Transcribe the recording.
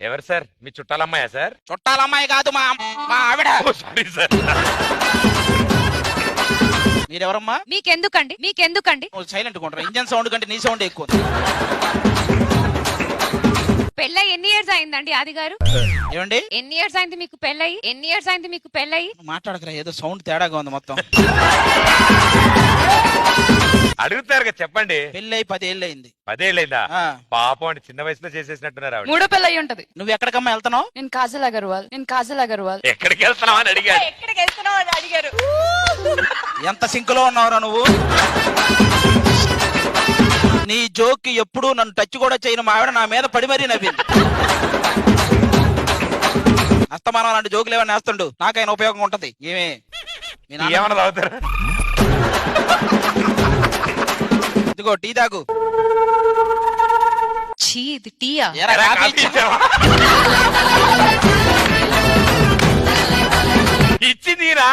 ఎవరు సార్? మీ చుట్టాలమ్మాయా సార్? చుట్టాలమ్మాయి కాదు, మా ఆవిడ. Sorry sir. మీరెవరమ్మా? మీకెందుకండి? సైలెంట్ కొంటారు. ఇంజన్ సౌండ్ కంటే నీ సౌండ్ ఎక్కువ. పెళ్ళై ఎన్ని ఇయర్స్ అయిందండి ఆది గారు? ఏమండి ఎన్ని ఇయర్స్ అయింది మీకు పెళ్ళయి? మాట్లాడకరా, ఏదో సౌండ్ తేడాగా ఉంది మొత్తం. అడుగుతారు కదా, చెప్పండి. పెళ్ళై 10 ఏళ్ళు అయింది. 10 ఏళ్ళైందా? పాపం అండి, చిన్న వయసులో చేసేసినట్టున్నారు ఆవిడ. 3వ పెళ్ళి అయి ఉంటది. నువ్వు ఎక్కడికమ్మా వెళ్తున్నావు? నేను కాజల్ అగర్వాల్. ఎక్కడికి వెళ్తున్నావు అని అడిగారు. ఎంత సింకులో ఉన్నావురా నువ్వు? నీ జోక్ ఎప్పుడు నన్ను టచ్ కూడా చేయను. మా ఆవిడ నా మీద పడి మరీ నవ్వింది. అస్తమానం లాంటి జోకులు ఏమన్నా వేస్తుండు, నాకైనా ఉపయోగం ఉంటది. ఏమే ఏమన్నా తాగుతారా? ఇదిగో టీ తాగు. ఛీ, ఇది టీయా? ఏరా, కాఫీ ఇచ్చావా? ఇచ్చి తీరా.